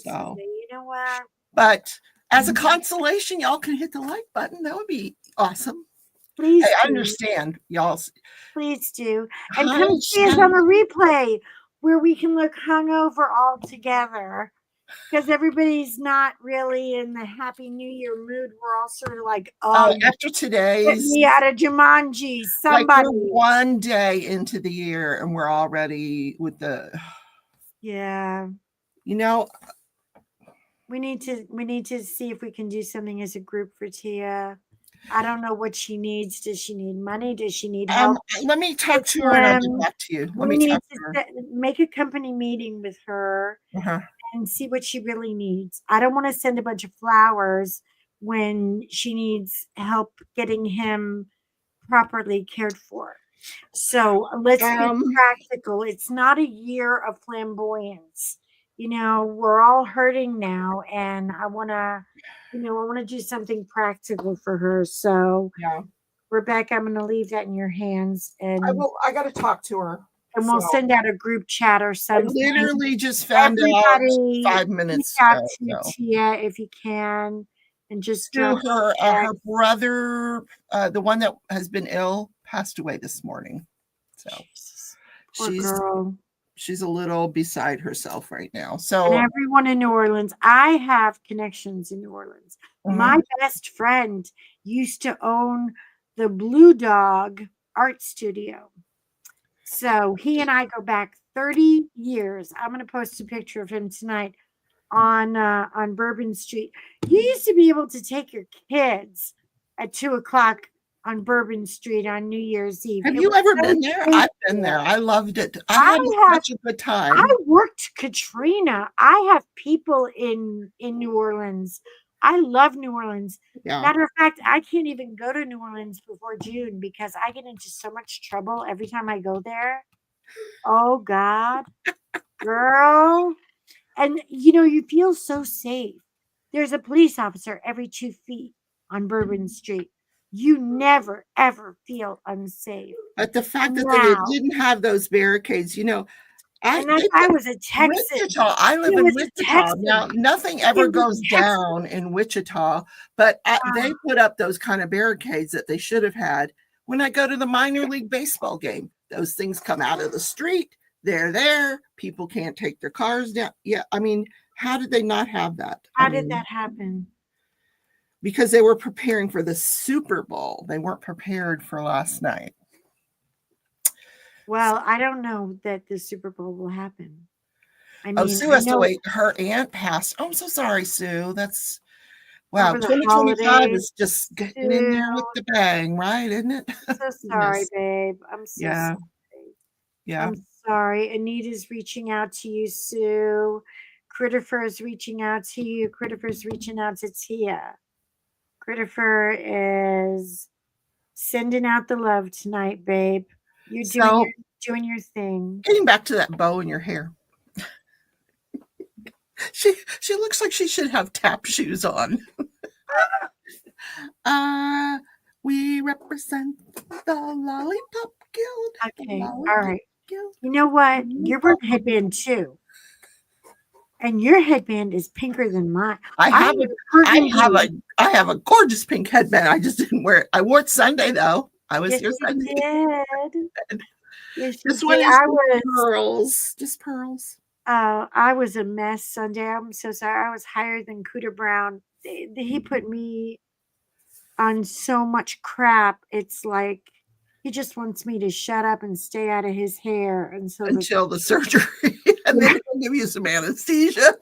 Sunday. You know what? But as a consolation, y'all can hit the like button. That would be awesome. Please. I understand, y'all. Please do. And come see us on the replay where we can look hungover all together. Because everybody's not really in the Happy New Year mood. We're all sort of like, after today's, get me out of Jumanji. Somebody. Like we're one day into the year and we're already with the. Yeah. We need to see if we can do something as a group for Tia. I don't know what she needs. Does she need money? Does she need help? Let me talk to her and I'll get back to you. We need to make a company meeting with her. And see what she really needs. I don't want to send a bunch of flowers when she needs help getting him properly cared for. So let's be practical. It's not a year of flamboyance. We're all hurting now, and I want to do something practical for her. So, Rebecca, I'm going to leave that in your hands. And I got to talk to her. And we'll send out a group chat or something. I literally just found out 5 minutes ago. To Tia if you can, and just do her brother, the one that has been ill, passed away this morning. So she's a little beside herself right now. So and everyone in New Orleans, I have connections in New Orleans. My best friend used to own the Blue Dog Art Studio. So he and I go back 30 years. I'm going to post a picture of him tonight. on Bourbon Street. You used to be able to take your kids at 2 o'clock on Bourbon Street on New Year's Eve. Have It you was ever so been there? safe I've been there. I loved it. I I had have such a good I time. worked Katrina. I have people in New Orleans. I love New Orleans. Yeah. Matter of fact, I can't even go to New Orleans before June because I get into so much trouble every time I go there. Oh God, girl. And you feel so safe. There's a police officer every 2 feet on Bourbon Street. You never ever feel unsafe. But the fact And that they now, didn't have those barricades, and that's they I put was a Texan. Wichita. I live It in was a Wichita. Now, Texan. nothing ever It was goes Texas. down in Wichita, but they put up those kind of barricades that they should have had. When I go to the minor league baseball game, those things come out of the street. They're there. People can't take their cars down. Yeah, I mean, how did they not have that? How did that happen? Because they were preparing for the Super Bowl. They weren't prepared for last night. Well, I don't know that the Super Bowl will happen. I Oh, mean, Sue I has to know wait. Her aunt passed. Oh, I'm so sorry, Sue. That's wow. over the 2025 holidays. is just getting in there with the bang, right? Isn't it? I'm so sorry, babe. I'm so Yeah. sorry. Yeah. I'm sorry. Anita's reaching out to you, Sue. Critterfer's reaching out to you. Critterfer's reaching out to Tia. Critterfer is sending out the love tonight, babe. You're doing your thing. Getting back to that bow in your hair. She looks like she should have tap shoes on. We represent the Lollipop Guild. Okay, all right. Guild. You know what? You're wearing a headband too. And your headband is pinker than mine. I have a gorgeous pink headband. I just didn't wear it. I wore it Sunday though. I was here Sunday. Did. Yes, this one is pearls. Just pearls. I was a mess Sunday. I'm so sorry. I was higher than Cooter Brown. He put me on so much crap. It's like he just wants me to shut up and stay out of his hair until the surgery, and then he'll give you some anesthesia.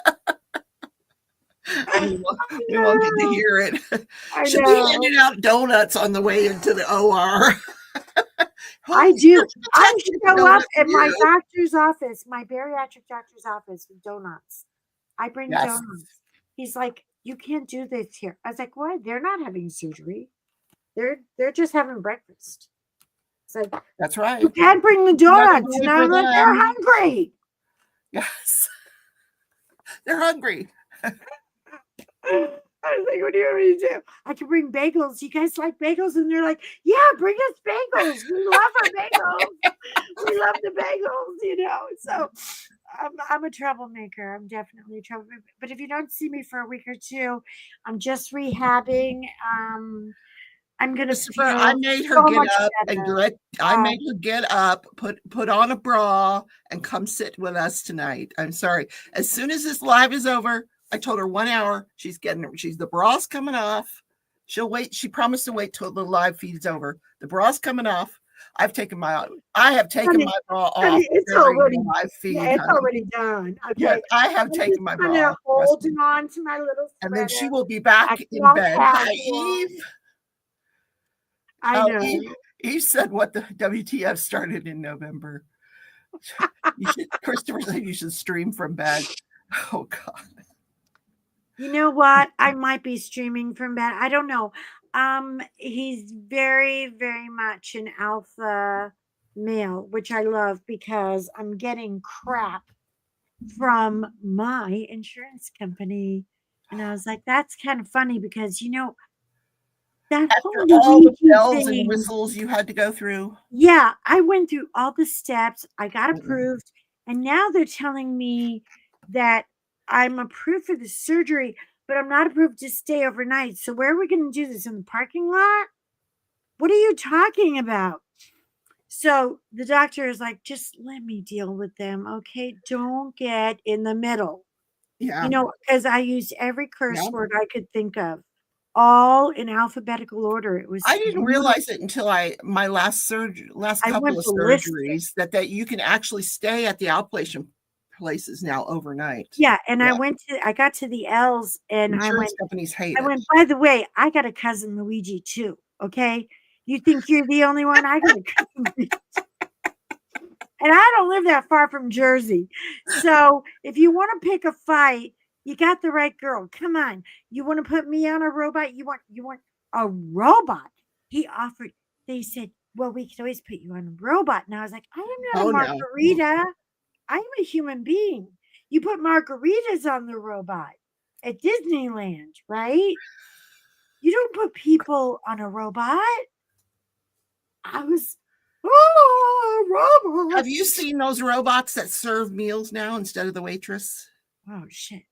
We won't get to hear it. She'll be handing out donuts on the way into the OR. I do. I show up at my doctor's office, my bariatric doctor's office, with donuts. I bring donuts. He's like, "You can't do this here." I was like, "What? They're not having surgery. They're just having breakfast." It's like, that's right. You can't bring the donuts. And I'm like, they're hungry. Yes, they're hungry. I was like, what do you want me to do? I can bring bagels. You guys like bagels? And they're like, yeah, bring us bagels. We love our bagels. We love the bagels, So I'm a troublemaker. I'm definitely a troublemaker. But if you don't see me for a week or two, I'm just rehabbing. I'm gonna. I made her get up and I made her get up, put on a bra, and come sit with us tonight. I'm sorry. As soon as this live is over, I told her 1 hour. She's the bra's coming off. She'll wait. She promised to wait till the live feed's over. The bra's coming off. I have taken my bra off. It's already live feed. Yeah, it's already done. Okay. Yes, I have taken my bra off. Holding on to my little sweater. And then she will be back in bed. Hi, Eve. I know. Eve said what the WTF started in November. Christopher said you should stream from bed. Oh God. You know what? I might be streaming from bed. I don't know. He's very, very much an alpha male, which I love because I'm getting crap from my insurance company. And I was like, that's kind of funny because, that after all the bells and whistles you had to go through. Yeah, I went through all the steps. I got approved. And now they're telling me that I'm approved for the surgery, but I'm not approved to stay overnight. So where are we going to do this? In the parking lot? What are you talking about? So the doctor is like, just let me deal with them. Okay. Don't get in the middle. Yeah. Because I used every curse word I could think of. All in alphabetical order. It was. I didn't realize it until my last couple of surgeries that you can actually stay at the outpatient places now overnight. Yeah, and I got to the L's and Insurance companies hate I it. went, by the way, I got a cousin Luigi too. Okay. You think you're the only one? I got a cousin Luigi. And I don't live that far from Jersey. So if you want to pick a fight, you got the right girl. Come on. You want to put me on a robot? You want a robot? He offered, they said, well, we could always put you on a robot. And I was like, I am not a margarita. I am a human being. You put margaritas on the robot at Disneyland, right? You don't put people on a robot. I was, robot. Have you seen those robots that serve meals now instead of the waitress? Oh shit!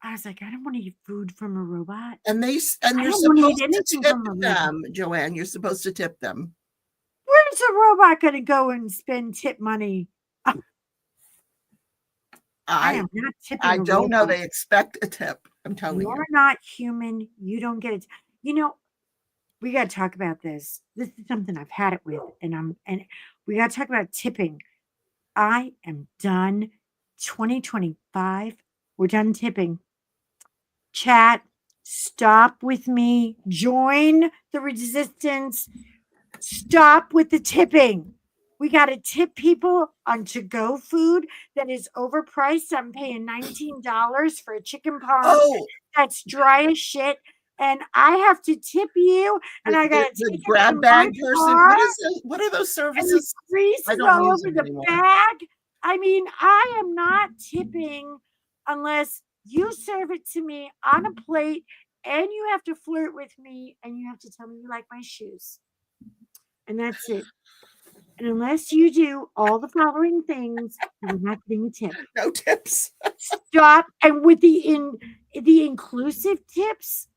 I was like, I don't want to eat food from a robot. And you're supposed to tip them, Joanne. You're supposed to tip them. Where's a robot going to go and spend tip money? I am not tipping. I don't know. They expect a tip. I'm telling you. You're not human. You don't get it. You know, we got to talk about this. This is something I've had it with, and we got to talk about tipping. I am done. 2025. We're done tipping. Chat, stop with me. Join the resistance. Stop with the tipping. We got to tip people on to-go food that is overpriced. I'm paying $19 for a chicken parm that's dry as shit. And I have to tip you, and I got to take grab bag person. What are those services? And the grease is all over the bag. I mean, I am not tipping unless you serve it to me on a plate, and you have to flirt with me, and you have to tell me you like my shoes. And that's it. And unless you do all the following things, you're not getting a tip. No tips. Stop. And with the inclusive tips,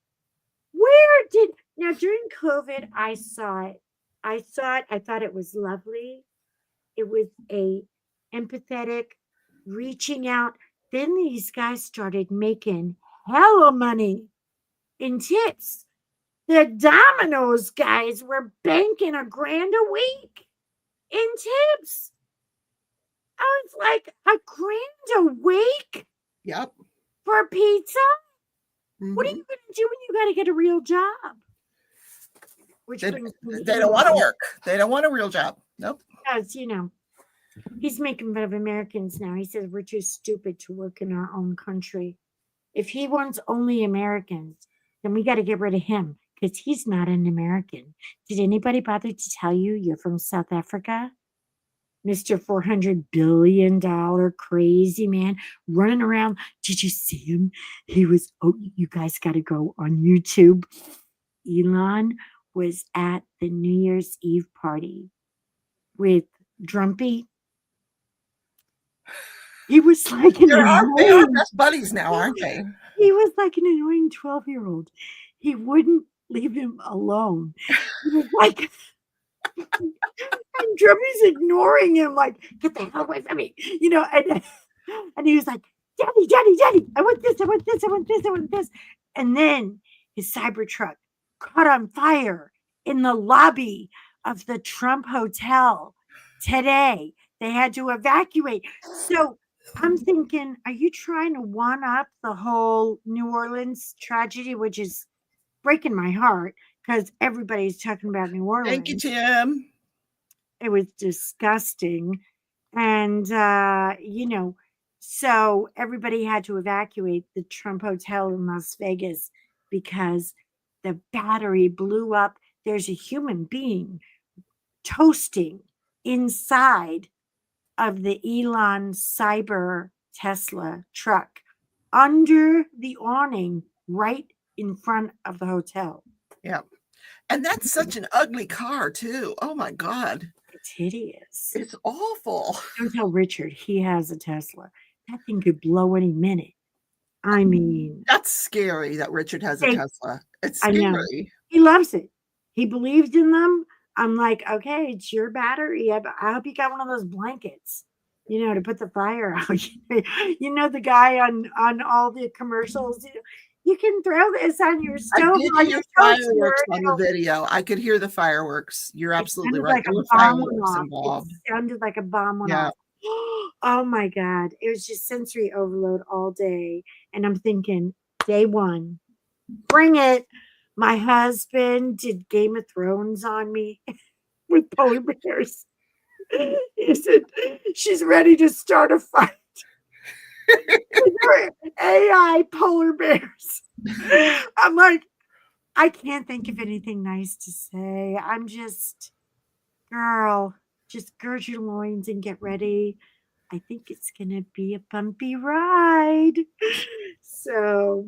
now during COVID, I saw it. I thought it was lovely. It was a empathetic reaching out. Then these guys started making hella money in tips. The Domino's guys were banking $1,000 a week in tips. I was like, $1,000 a week? Yep. For pizza? Mm-hmm. What are you going to do when you got to get a real job? They don't want to work. They don't want a real job. Nope. Because, he's making fun of Americans now. He says we're too stupid to work in our own country. If he wants only Americans, then we got to get rid of him because he's not an American. Did anybody bother to tell you you're from South Africa? Mr. $400 billion crazy man running around. Did you see him? He was, you guys got to go on YouTube. Elon was at the New Year's Eve party with Drumpy. He was like they are best buddies now, aren't they? He was like an annoying 12-year-old. He wouldn't leave him alone. He was like, and Drumpy's ignoring him, like, get the hell away from me, and he was like, Daddy, I want this. And then his Cybertruck caught on fire in the lobby of the Trump Hotel today. They had to evacuate. So I'm thinking, are you trying to one up the whole New Orleans tragedy, which is breaking my heart because everybody's talking about New Orleans. Thank you, Tim. It was disgusting. And, so everybody had to evacuate the Trump Hotel in Las Vegas because the battery blew up. There's a human being toasting inside of the Elon Cyber Tesla truck under the awning right in front of the hotel. Yeah. And that's such an ugly car too. Oh my God. It's hideous. It's awful. Don't tell Richard he has a Tesla. That thing could blow any minute. I mean, that's scary that Richard has a Tesla. It's scary. I know. He loves it. He believes in them. I'm like, okay, it's your battery. I hope you got one of those blankets, to put the fire out. The guy on all the commercials, you can throw this on your stove. I did hear fireworks on the video. I could hear the fireworks. You're absolutely right. There were fireworks involved. It sounded like a bomb went off. Oh my God. It was just sensory overload all day. And I'm thinking, day one, bring it. My husband did Game of Thrones on me with polar bears. He said, she's ready to start a fight. They're AI polar bears. I'm like, I can't think of anything nice to say. I'm just, girl, just gird your loins and get ready. I think it's going to be a bumpy ride. So,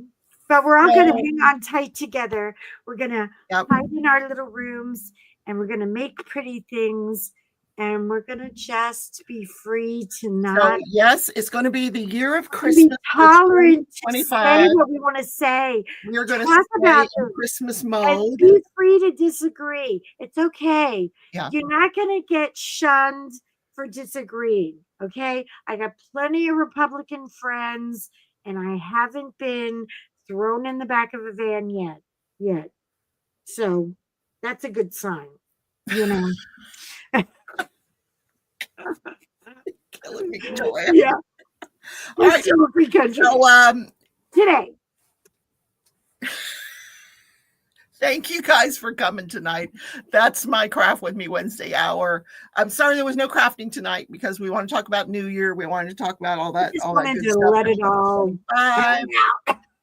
but we're all going to hang on tight together. We're going to hide in our little rooms and we're going to make pretty things and we're going to just be free to not. So, yes, it's going to be the year of Christmas. Be tolerant to say what we want to say. We're going to stay in Christmas mode. And be free to disagree. It's okay. Yeah. You're not going to get shunned for disagreeing. Okay. I got plenty of Republican friends and I haven't been thrown in the back of a van yet. So that's a good sign, you know. Killing me, Victoria. Yeah. All right. Still a free country. So, today. Thank you guys for coming tonight. That's my Craft With Me Wednesday hour. I'm sorry there was no crafting tonight because we want to talk about New Year. We wanted to talk about all that. All that good stuff. Let it all.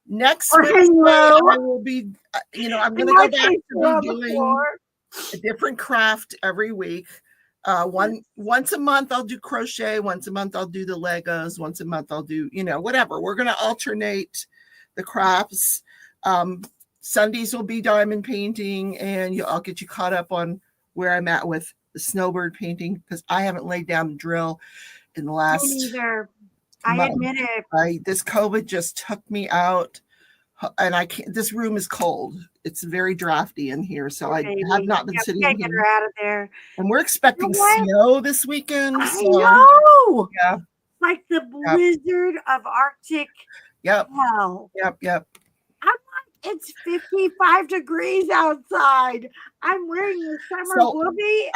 Next Wednesday, I will be. I'm going to go back to be doing a different craft every week. Once a month I'll do crochet. Once a month I'll do the Legos. Once a month I'll do whatever. We're going to alternate the crafts. Sundays will be diamond painting, and I'll get you caught up on where I'm at with the snowbird painting because I haven't laid down the drill in the last. Me neither. I admit it. This COVID just took me out, and I can't. This room is cold. It's very drafty in here, so I have not been sitting here. Get her out of there. And we're expecting snow this weekend. I know. Yeah. Like the blizzard of Arctic hell. Yep. It's 55 degrees outside. I'm wearing a summer hoodie.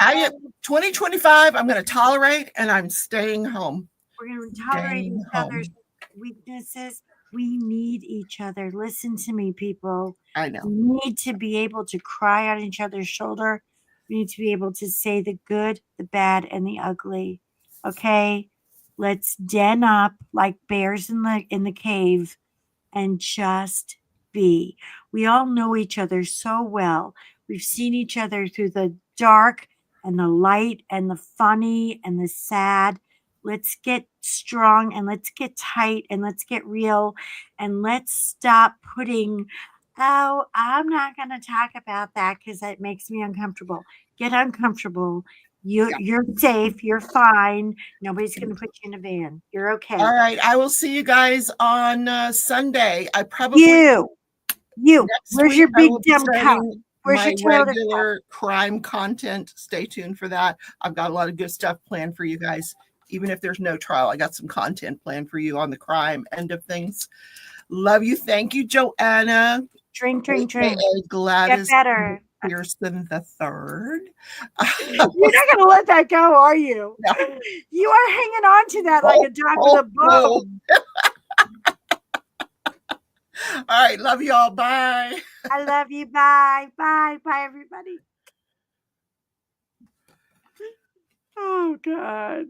2025, I'm going to tolerate, and I'm staying home. We're going to tolerate each other's weaknesses. We need each other. Listen to me, people. I know. We need to be able to cry on each other's shoulder. We need to be able to say the good, the bad, and the ugly. Okay? Let's den up like bears in the cave and just be. We all know each other so well. We've seen each other through the dark and the light and the funny and the sad. Let's get strong and let's get tight and let's get real and let's stop putting, I'm not going to talk about that because that makes me uncomfortable. Get uncomfortable. You're safe. You're fine. Nobody's going to put you in a van. You're okay. All right. I will see you guys on Sunday. I probably Where's your big dumb cow? Where's your regular crime content? Stay tuned for that. I've got a lot of good stuff planned for you guys. Even if there's no trial, I got some content planned for you on the crime end of things. Love you. Thank you, Joanna. Drink. Gladys Get better. Pearson the third. You're not going to let that go, are you? No. You are hanging on to that like a dog with a bone. All right. Love you all. Bye. I love you. Bye. Bye, everybody. Oh, God.